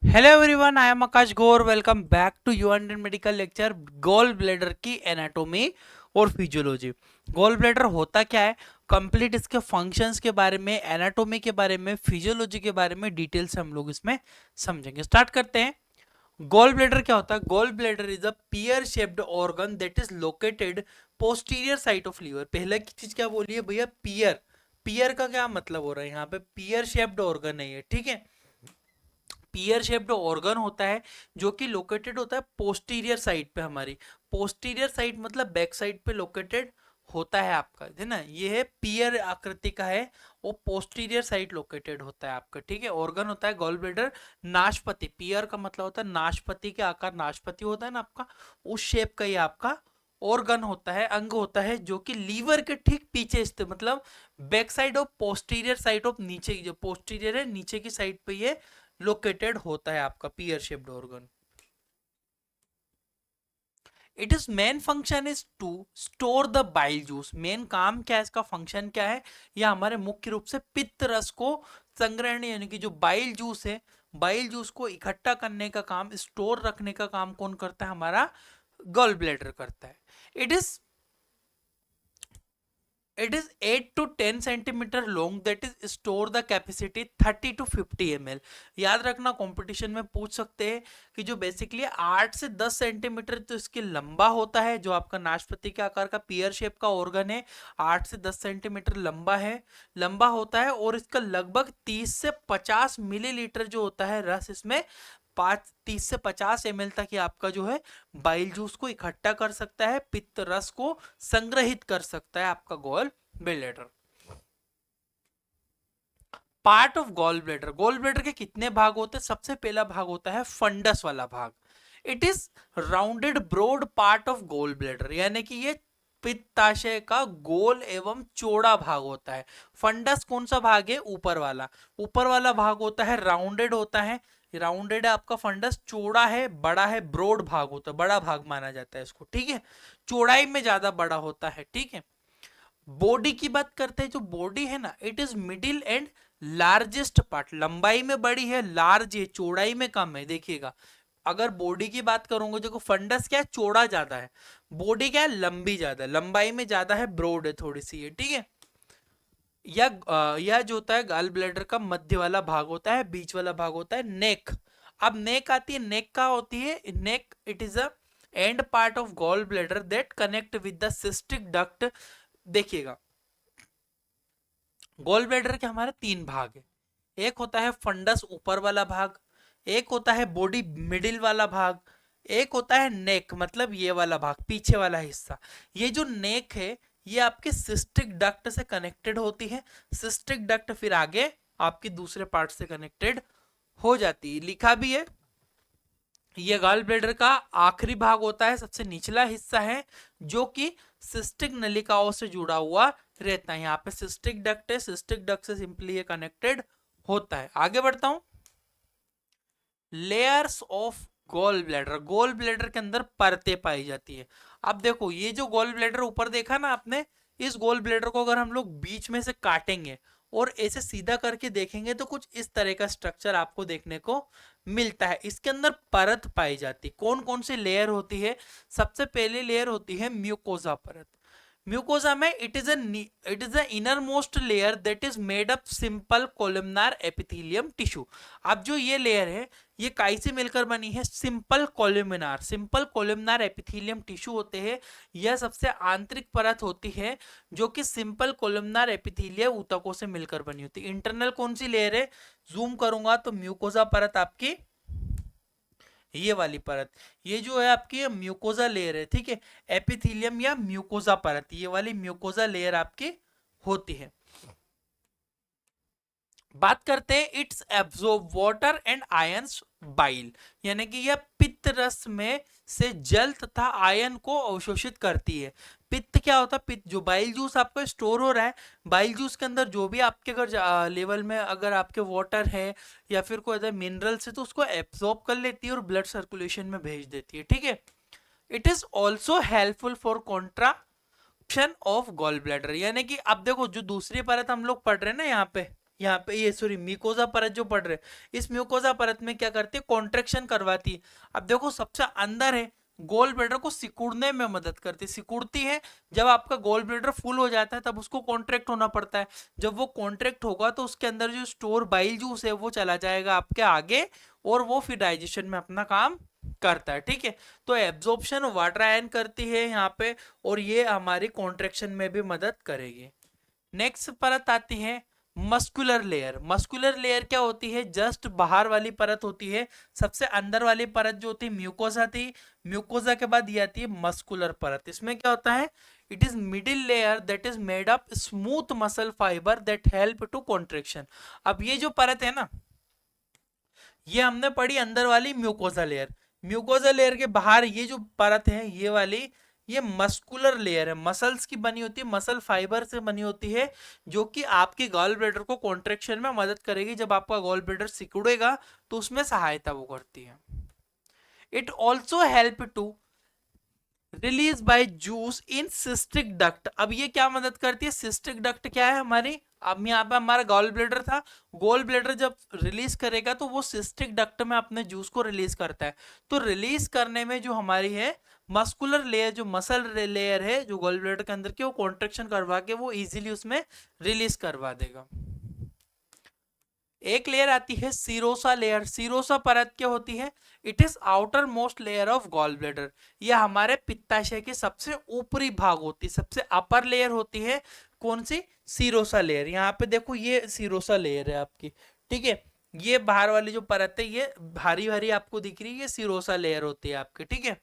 Hello everyone, I am Akash Gaur. Welcome back to your medical lecture gall bladder की anatomy और physiology. Gall bladder होता क्या है, complete इसके फंक्शंस के बारे में, एनाटोमी के बारे में, फिजियोलॉजी के बारे में डिटेल से हम लोग इसमें समझेंगे। स्टार्ट करते हैं। गॉल ब्लैडर क्या होता है? Gall bladder is a pear shaped organ that is located posterior side of liver. पहले की चीज क्या बोली है भैया? पियर। पियर का क्या मतलब हो रहा है यहाँ पे? पियर शेप्ड ऑर्गन है ये, ठीक है। पियर शेप्ड ऑर्गन होता है जो कि लोकेटेड होता है पोस्टीरियर साइड पे। हमारी पोस्टीरियर साइड मतलब बैक साइड पे लोकेटेड होता है आपका, है ना। ये है पियर आकृति का है, वो पोस्टीरियर साइड लोकेटेड होता है आपका, ठीक है। ऑर्गन होता है गॉल ब्लैडर नाशपति। पियर का मतलब होता है नाशपति के आकार, नाशपति होता है ना आपका, उस शेप का ये आपका ऑर्गन होता है, अंग होता है, जो कि लीवर के ठीक पीछे स्थित, मतलब back side of posterior side of, नीचे की जो पोस्टीरियर है नीचे की साइड पे ये लोकेटेड होता है आपका pear shaped organ. It is main function is to store the bile juice. Main काम क्या है इसका, फंक्शन क्या है? यह हमारे मुख्य रूप से पित्त रस को संग्रहण, यानी कि जो बाइल जूस है, बाइल जूस को इकट्ठा करने का काम, स्टोर रखने का काम कौन करता है? हमारा गॉल ब्लैडर करता है। It is 8 to 10 centimetre long that is store the capacity 30 to 50 ml। याद रखना, कंपटीशन में पूछ सकते हैं कि जो बेसिकली 8 से 10 सेंटीमीटर तो इसकी लंबा होता है, जो आपका नाशपाती के आकार का पियर शेप का ऑर्गन है, 8 से 10 सेंटीमीटर लंबा है, लंबा होता है, और इसका लगभग 30 से 50 मिलीलीटर जो होता है रस इसमें 30 से 50 ml तक ही आपका जो है बाइल जूस को इकट्ठा कर सकता है, पित्त रस को संग्रहित कर सकता है आपका gall bladder. Part of gall bladder. Gall bladder के कितने भाग होते हैं? सबसे पहला भाग होता है फंडस वाला भाग। It is rounded broad part of gall bladder, यानी कि ये पित्ताशय का गोल एवं चौड़ा भाग होता है। फंडस कौन सा भाग है? ऊपर वाला। ऊपर वाला भाग होता है राउंडेड होता है, राउंडेड है आपका फंडस, चौड़ा है, बड़ा है, ब्रॉड भाग होता है, बड़ा भाग माना जाता है इसको, ठीक है। चौड़ाई में ज्यादा बड़ा होता है, ठीक है। बॉडी की बात करते हैं, जो बॉडी है ना, it is middle and largest part. लंबाई में बड़ी है, लार्ज है, चौड़ाई में कम है। देखिएगा, अगर बॉडी की बात करूंगा, देखो फंडस क्या है? चौड़ा ज्यादा है, बॉडी क्या है? लंबी ज्यादा है, लंबाई में ज्यादा है, ब्रॉड है थोड़ी सी है, ठीक है। यह जो होता है गॉल ब्लैडर का मध्य वाला भाग होता है, बीच वाला भाग होता है नेक। अब नेक आती है, नेक का होती है neck, it is a end part of gall bladder that connect with the cystic duct. देखिएगा, गॉल ब्लैडर के हमारे तीन भाग है। एक होता है फंडस ऊपर वाला भाग, एक होता है बॉडी मिडिल वाला भाग, एक होता है नेक, मतलब ये वाला भाग, पीछे वाला हिस्सा। ये जो नेक है, ये आपके सिस्टिक डक्ट से कनेक्टेड होती है। सिस्टिक डक्ट फिर आगे आपकी दूसरे पार्ट से कनेक्टेड हो जाती है। लिखा भी है, ये गॉल ब्लैडर का आखिरी भाग होता है, सबसे निचला हिस्सा है, जो कि सिस्टिक नलिकाओं से जुड़ा हुआ रहता है। यहाँ पे सिस्टिक डक्ट है, सिस्टिक डक्ट से सिंपली ये कनेक्टेड होता है। आगे बढ़ता हूं। Layers of gall bladder. Gall bladder के अंदर परतें पाई जाती है। अब देखो, ये जो गॉल ब्लैडर ऊपर देखा ना आपने, इस गॉल ब्लैडर को अगर हम लोग बीच में से काटेंगे और ऐसे सीधा करके देखेंगे, तो कुछ इस तरह का स्ट्रक्चर आपको देखने को मिलता है। इसके अंदर परत पाई जाती है। कौन कौन सी लेयर होती है? सबसे पहली लेयर होती है म्यूकोजा परत। म्यूकोजा में it is a inner most layer that is made up simple columnar epithelium tissue. अब जो ये लेयर है, ये काई से मिलकर बनी है? सिंपल कोलमनार एपिथेलियम टिश्यू होते हैं। यह सबसे आंतरिक परत होती है, जो कि सिंपल कोलमनार एपिथेलियम ऊतकों से मिलकर बनी होती है। इंटरनल कौन सी लेयर है? जूम करूंगा तो म्यूकोजा परत आपकी ये वाली परत, ये जो है आपकी म्यूकोजा लेयर है, ठीक है। एपिथेलियम या म्यूकोजा परत, ये वाली म्यूकोजा लेयर आपकी होती है। बात करते हैं it's absorb water and ions bile, यानी कि यह पित्त रस में से जल तथा आयन को अवशोषित करती है। पित्त क्या होता है? पित्त जो बाइल जूस आपका स्टोर हो रहा है, बाइल जूस के अंदर जो भी आपके अगर लेवल में अगर आपके वाटर है या फिर कोई अदर मिनरल्स है, तो उसको एब्जॉर्ब कर लेती है और ब्लड सर्कुलेशन में भेज देती है, ठीक है। It is also helpful for contra of gall bladder, यानी कि अब देखो, जो दूसरी परत हम लोग पढ़ रहे हैं ना यहाँ पे, यहाँ पे ये सॉरी म्यूकोजा परत जो पड़ रहे हैं, इस म्यूकोजा परत में क्या करती है, कॉन्ट्रेक्शन करवाती है। अब देखो सबसे अंदर है, गोल ब्लैडर को सिकुड़ने में मदद करती है, सिकुड़ती है। जब आपका गोल ब्लैडर फुल हो जाता है तब उसको कॉन्ट्रैक्ट होना पड़ता है। जब वो कॉन्ट्रैक्ट होगा तो उसके अंदर जो स्टोर बाइल जूस है वो चला जाएगा आपके आगे, और वो फिर डाइजेशन में अपना काम करता है। ठीक है, तो एब्जॉर्प्शन वाटर आयन करती है यहाँ पे, और ये हमारी कॉन्ट्रैक्शन में भी मदद करेगी। नेक्स्ट परत आती है मस्कुलर लेयर। मस्कुलर लेयर क्या होती है, जस्ट बाहर वाली परत होती है। सबसे अंदर वाली परत जो होती है म्यूकोजा थी, म्यूकोजा के बाद ये आती है मस्कुलर परत। इसमें क्या होता है, it is middle layer that is made up smooth muscle fibre that help to contraction. अब ये जो परत है ना, ये हमने पढ़ी अंदर वाली म्यूकोजा लेयर। म्यूकोजा लेयर के बाहर ये जो परत है ये वाली, ये मस्कुलर लेयर है, मसल्स की बनी होती है, मसल फाइबर से बनी होती है, जो कि आपके गॉल ब्लैडर को कॉन्ट्रेक्शन में मदद करेगी। जब आपका गॉल ब्लैडर सिकुड़ेगा तो उसमें सहायता वो करती है। It also help to release bile juice in cystic duct. अब ये क्या मदद करती है, सिस्टिक डक्ट क्या है हमारी, अब यहाँ पे हमारा गॉल ब्लैडर था, गॉल ब्लैडर जब रिलीज करेगा तो वो सिस्टिक डक्ट में अपने जूस को रिलीज करता है। तो रिलीज करने में जो हमारी है मस्कुलर लेयर, जो मसल लेयर है जो गॉल ब्लैडर के अंदर की, वो कॉन्ट्रेक्शन करवा के वो इजीली उसमें रिलीज करवा देगा। एक लेयर आती है सीरोसा लेयर। सीरोसा परत क्या होती है, it is outer most layer of gall bladder. यह हमारे पित्ताशय के सबसे ऊपरी भाग होती है, सबसे अपर लेयर होती है। कौन सी, सीरोसा लेयर। यहाँ पे देखो ये सीरोसा लेयर है आपकी, ठीक है। ये बाहर वाली जो परत है ये भारी भारी आपको दिख रही है, ये सीरोसा लेयर होती है आपकी, ठीक है।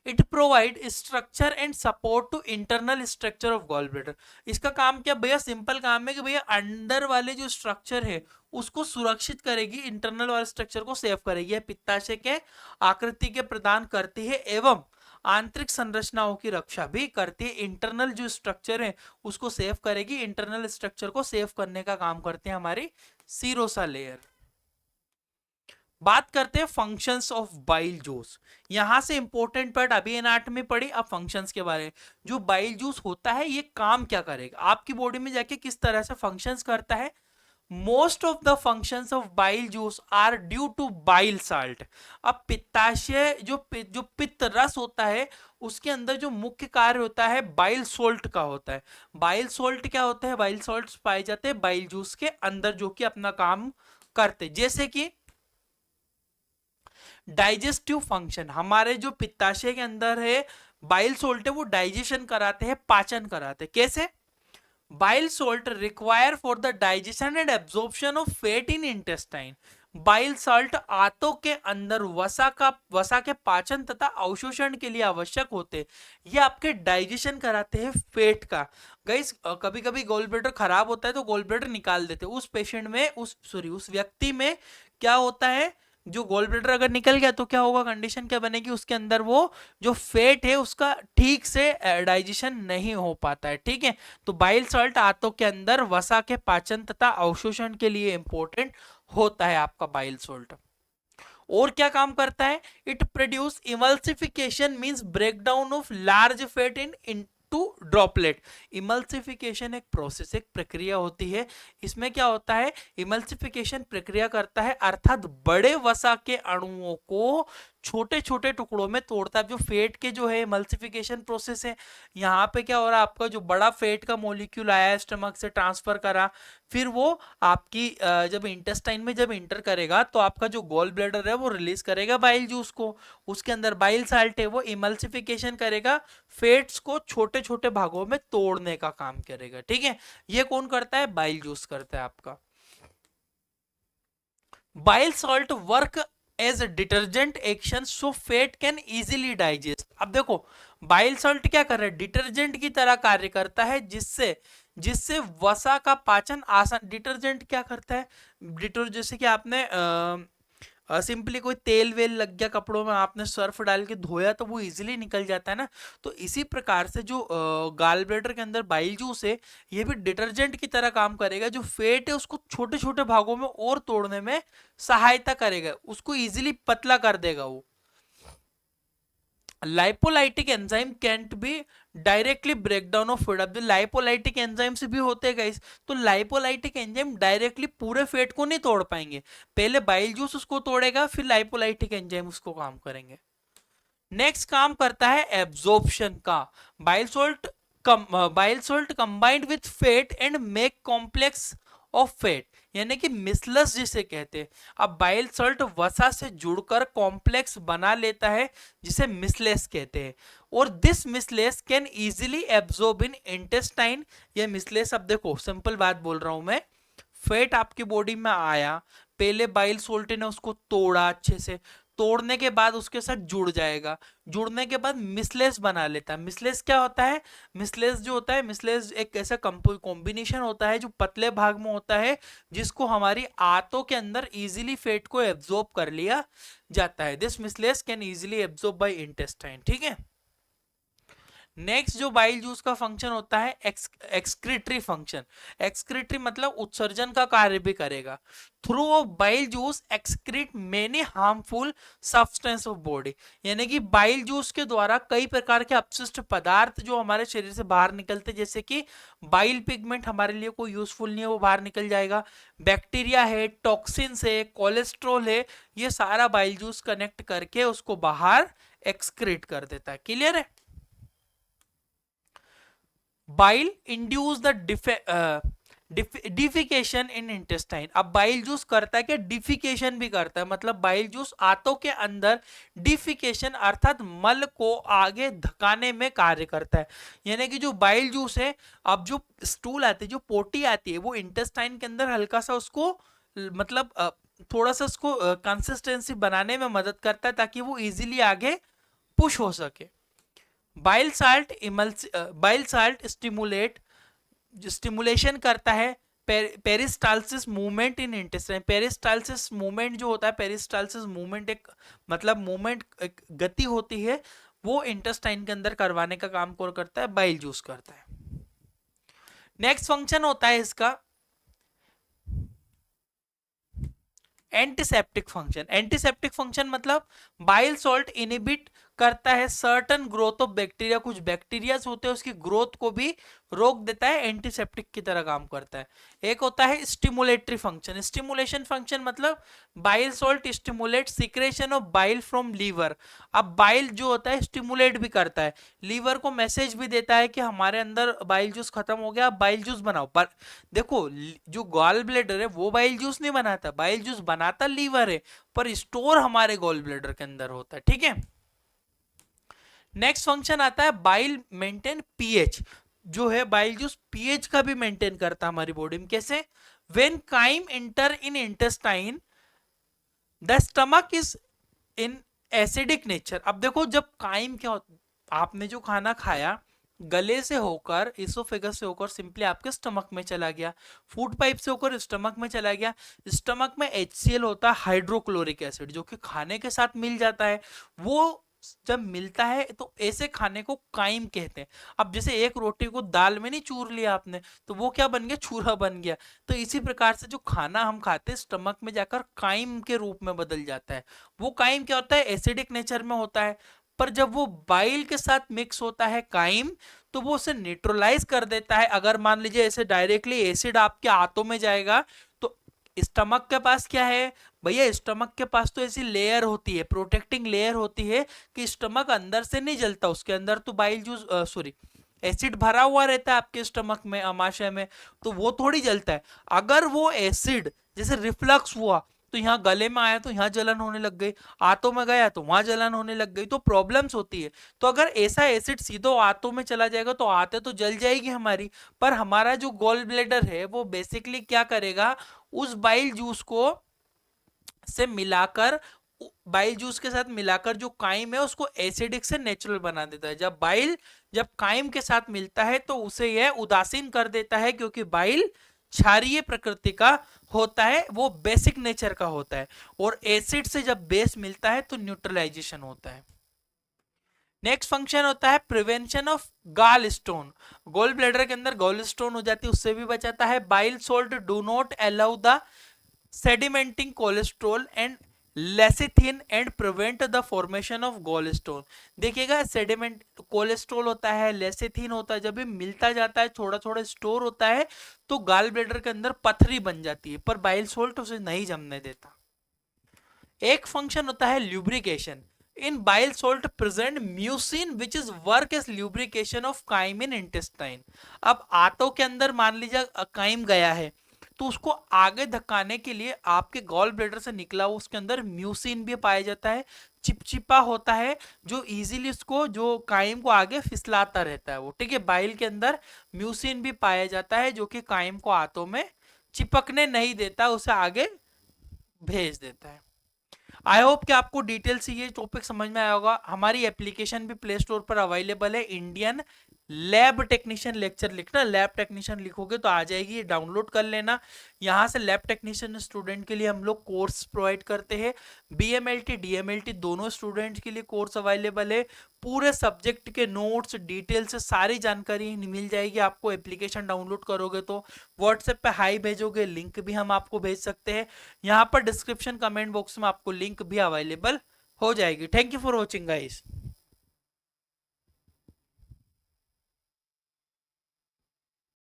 It provide structure and support to internal structure of gall bladder. इसका काम क्या भैया, सिंपल काम है कि भैया अंदर वाले जो स्ट्रक्चर है उसको सुरक्षित करेगी, इंटरनल वाले स्ट्रक्चर को सेव करेगी। पित्ताशय के आकृति के प्रदान करती है एवं आंतरिक संरचनाओं की रक्षा भी करती है। इंटरनल जो स्ट्रक्चर है उसको सेव करेगी, इंटरनल स्ट्रक्चर को सेव करने का काम करते हैं हमारी सीरोसा लेयर। बात करते हैं फंक्शंस ऑफ बाइल जूस। यहां से इंपॉर्टेंट पार्ट अभी एनाटॉमी पढ़ी, अब फंक्शंस के बारे में। जो बाइल जूस होता है ये काम क्या करेगा, आपकी बॉडी में जाके किस तरह से फंक्शंस करता है। Most of the functions of bile juice are due to bile salt. अब पित्ताशय जो पित्त रस होता है उसके अंदर जो मुख्य कार्य होता है बाइल सोल्ट का होता है। बाइल सोल्ट क्या होता है, बाइल सोल्ट पाए जाते हैं बाइल जूस के अंदर जो कि अपना काम करते, जैसे कि डाइजेस्टिव फंक्शन। हमारे जो पित्ताशय के अंदर है बाइल सोल्ट है वो डाइजेशन कराते हैं, पाचन कराते हैं। कैसे, bile salt require for the digestion and absorption of fat in intestine. Bile salt आंतों के अंदर वसा के पाचन तथा अवशोषण के लिए आवश्यक होते, ये आपके डाइजेशन कराते हैं फैट का। गाइस कभी कभी गोल ब्लैडर खराब होता है तो गोल ब्लैडर निकाल देते, उस पेशेंट में उस व्यक्ति में क्या होता है, जो गोल ब्लैडर अगर निकल गया तो क्या होगा, कंडीशन क्या बनेगी, उसके अंदर वो जो फैट है उसका ठीक से डाइजेशन नहीं हो पाता है, ठीक है। तो बाइल साल्ट आंतों के अंदर वसा के पाचन तथा अवशोषण के लिए इंपॉर्टेंट होता है आपका बाइल सॉल्ट। और क्या काम करता है, it produce emulsification means breakdown of large fat in to droplet. Emulsification एक प्रोसेस, एक प्रक्रिया होती है। इसमें क्या होता है, इमल्सिफिकेशन प्रक्रिया करता है अर्थात बड़े वसा के अणुओं को छोटे छोटे टुकड़ों में तोड़ता है। जो फेट के जो है इमल्सिफिकेशन प्रोसेस है, यहाँ पे क्या हो रहा है, आपका जो बड़ा फेट का मॉलिक्यूल आया है स्टमक से ट्रांसफर करा, फिर वो आपकी जब इंटेस्टाइन में जब इंटर करेगा तो आपका जो गॉल ब्लैडर है वो रिलीज करेगा बाइल जूस को। उसके अंदर बाइल साल्ट है वो इमल्सिफिकेशन करेगा, फेट्स को छोटे छोटे भागों में तोड़ने का काम करेगा, ठीक है। ये कौन करता है, बाइल जूस करता है आपका। Bile salt work as detergent action so fat can easily digest. अब देखो बाइल सॉल्ट क्या कर रहा है, डिटर्जेंट की तरह कार्य करता है, जिससे जिससे वसा का पाचन आसान। डिटर्जेंट क्या करता है, डिटर्जेंट जैसे कि आपने सिंपली कोई तेल वेल लग गया कपड़ों में, आपने सर्फ डाल के धोया तो वो इजीली निकल जाता है ना। तो इसी प्रकार से जो गाल ब्लैडर के अंदर बाइल जूस है ये भी डिटर्जेंट की तरह काम करेगा। जो फैट है उसको छोटे छोटे भागों में और तोड़ने में सहायता करेगा, उसको इजीली पतला कर देगा वो। Lipolytic enzyme can't be directly breakdown of fat. अब जो लाइपोलाइटिक एंजाइम्स भी होते हैं गाइस, तो लाइपोलाइटिक एंजाइम डायरेक्टली पूरे फैट को नहीं तोड़ पाएंगे, पहले बाइल जूस उसको तोड़ेगा, फिर लाइपोलाइटिक एंजाइम उसको काम करेंगे। नेक्स्ट काम करता है एब्जॉर्प्शन का। Bile salt bile salt combined with fat and make complex of fat, यानी कि मिसलस जिसे कहते हैं। अब बाइल सॉल्ट वसा से जुड़कर कॉम्प्लेक्स बना लेता है जिसे मिसलेस कहते हैं, और this micelles can easily absorb in intestine. ये मिसलेस, अब देखो सिंपल बात बोल रहा हूं मैं, फैट आपकी बॉडी में आया, पहले बाइल सोल्ट ने उसको तोड़ा, अच्छे से तोड़ने के बाद उसके साथ जुड़ जाएगा, जुड़ने के बाद मिसलेस बना लेता है। मिसलेस क्या होता है? मिसलेस जो होता है, मिसलेस एक ऐसा कॉम्बिनेशन होता है जो पतले भाग में होता है, जिसको हमारी आंतों के अंदर इजीली फैट को एब्जॉर्ब कर लिया जाता है। This micelles can easily absorb by intestine, ठीक है। नेक्स्ट जो बाइल जूस का फंक्शन होता है एक्सक्रीटरी फंक्शन। एक्सक्रीटरी मतलब उत्सर्जन का कार्य भी करेगा। Through of bile juice excrete many harmful substance of body, यानी कि बाइल जूस के द्वारा कई प्रकार के अपशिष्ट पदार्थ जो हमारे शरीर से बाहर निकलते, जैसे कि बाइल पिगमेंट हमारे लिए कोई यूजफुल नहीं है, वो बाहर निकल जाएगा। बैक्टीरिया है, टॉक्सिन्स है, कोलेस्ट्रॉल है, ये सारा बाइल जूस कनेक्ट करके उसको बाहर एक्सक्रीट कर देता है। क्लियर है? Bile induce the defecation in intestine. अब बाइल जूस करता है कि डिफिकेशन भी करता है, मतलब बाइल जूस आंतों के अंदर डिफिकेशन अर्थात मल को आगे धकाने में कार्य करता है। यानी कि जो बाइल जूस है, अब जो स्टूल आती है, जो पोटी आती है, वो इंटेस्टाइन के अंदर हल्का सा उसको मतलब थोड़ा सा उसको कंसिस्टेंसी बनाने में मदद करता है, ताकि वो इजीली आगे पुश हो सके। बाइल साल्ट स्टिमुलेशन करता है peristalsis movement in intestine. Peristalsis movement जो होता है, पेरिस्टालसिस मूवमेंट एक मतलब मूवमेंट, एक गति होती है, वो इंटेस्टाइन के अंदर करवाने का काम कौन करता है? बाइल जूस करता है। नेक्स्ट फंक्शन होता है इसका एंटीसेप्टिक फंक्शन। एंटीसेप्टिक फंक्शन मतलब बाइल सॉल्ट इनहिबिट करता है सर्टन ग्रोथ ऑफ बैक्टीरिया, कुछ बैक्टीरिया होते हैं उसकी ग्रोथ को भी रोक देता है, एंटीसेप्टिक की तरह काम करता है। एक होता है स्टिमुलेटरी फंक्शन। स्टिमुलेशन फंक्शन मतलब bile salt stimulate secretion of bile from liver. अब बाइल जो होता है स्टिमुलेट भी करता है, लीवर को मैसेज भी देता है कि हमारे अंदर बाइल जूस खत्म हो गया, बाइल जूस बनाओ। पर देखो, जो गॉल ब्लैडर है वो बाइल जूस नहीं बनाता, बाइल जूस बनाता लीवर है, पर स्टोर हमारे गॉल ब्लैडर के अंदर होता है, ठीक है। नेक्स्ट फंक्शन आता है बाइल मेंटेन पीएच। जो है बाइल जूस पीएच का भी मेंटेन करता है हमारी बॉडी में। कैसे? When chyme enter in intestine the stomach is in acidic nature. अब देखो, जब काइम क्या होता, आपने जो खाना खाया गले से होकर, इसोफेगस से होकर सिंपली आपके स्टमक में चला गया, फूड पाइप से होकर स्टमक में चला गया। स्टमक में HCl होता है, हाइड्रोक्लोरिक एसिड, जो कि खाने के साथ मिल जाता है। वो जब मिलता है तो ऐसे खाने को काइम कहते हैं। अब जैसे एक रोटी को दाल में नहीं चूर लिया आपने, तो वो क्या बन गया? चूरा बन गया। तो इसी प्रकार से जो खाना हम खाते हैं स्टमक में जाकर काइम के रूप में बदल जाता है। वो काइम क्या होता है? एसिडिक नेचर में होता है। पर जब वो बाइल के साथ मिक्स होता है काइम, तो वो उसे न्यूट्रलाइज कर देता है। अगर मान लीजिए ऐसे डायरेक्टली एसिड आपके आंतों में जाएगा, तो स्टमक के पास क्या है भैया? स्टमक के पास तो ऐसी लेयर होती है, प्रोटेक्टिंग लेयर होती है, कि स्टमक अंदर से नहीं जलता, उसके अंदर तो बाइल जूस सॉरी एसिड भरा हुआ रहता है आपके स्टमक में, आमाशय में, तो वो थोड़ी जलता है। अगर वो एसिड जैसे रिफ्लक्स हुआ, तो यहाँ गले में आया तो यहाँ जलन होने लग गई, आंतों में गया तो वहां जलन होने लग गई, तो प्रॉब्लम्स होती है। तो अगर ऐसा एसिड सीधो आंतों में चला जाएगा तो आंतें तो जल जाएगी हमारी, पर हमारा जो गॉल ब्लैडर है वो बेसिकली क्या करेगा? उस बाइल जूस को से मिलाकर, बाइल जूस के साथ मिलाकर जो काइम है उसको एसिडिक से नेचुरल बना देता है। जब काइम के साथ मिलता है तो उसे यह उदासीन कर देता है, क्योंकि बाइल क्षारीय प्रकृति का होता है, वो बेसिक नेचर का होता है, और एसिड से जब बेस मिलता है तो न्यूट्रलाइजेशन होता है। नेक्स्ट फंक्शन होता है प्रिवेंशन ऑफ गाल स्टोन। गोल ब्लैडर के अंदर गॉल स्टोन हो जाती है, उससे भी बचाता है। Bile salt do not allow the sedimenting cholesterol and lecithin and prevent the formation of gallstone. देखिएगा सेडिमेंट कोलेस्ट्रॉल होता है, लेसिथिन होता है, जब ये मिलता जाता है थोड़ा थोड़ा स्टोर होता है तो गाल ब्लेडर के अंदर पथरी बन जाती है, पर बाइल सोल्ट उसे नहीं जमने देता। एक फंक्शन होता है lubrication. In bile salt present mucin which is work as lubrication of chyme in intestine. अब आंतों के अंदर मान लीजिए काइम गया है, तो उसको आगे धक्काने के लिए आपके गॉल ब्लेडर से निकला हुआ उसके अंदर म्यूसिन भी पाया जाता है, चिपचिपा होता है, जो इजीली उसको जो काइम को आगे फिसलाता रहता है वो, ठीक है। बाइल के अंदर म्यूसिन भी पाया जाता है जो कि काइम को आंतों में चिपकने नहीं देता, उसे आगे भेज देता है। आई होप कि आपको डिटेल से ये टॉपिक समझ में आया होगा। हमारी एप्लीकेशन भी प्ले स्टोर पर अवेलेबल है, इंडियन लैब टेक्नीशियन लेक्चर लिखना, लैब टेक्नीशियन लिखोगे तो आ जाएगी, ये डाउनलोड कर लेना। यहाँ से लैब टेक्नीशियन स्टूडेंट के लिए हम लोग कोर्स प्रोवाइड करते हैं, बीएमएलटी डीएमएलटी दोनों स्टूडेंट्स के लिए कोर्स अवेलेबल है। पूरे सब्जेक्ट के नोट्स डिटेल से सारी जानकारी मिल जाएगी आपको। एप्लीकेशन डाउनलोड करोगे तो व्हाट्सएप पे हाई भेजोगे, लिंक भी हम आपको भेज सकते हैं। यहाँ पर डिस्क्रिप्शन कमेंट बॉक्स में आपको लिंक भी अवेलेबल हो जाएगी। Thank you for watching guys.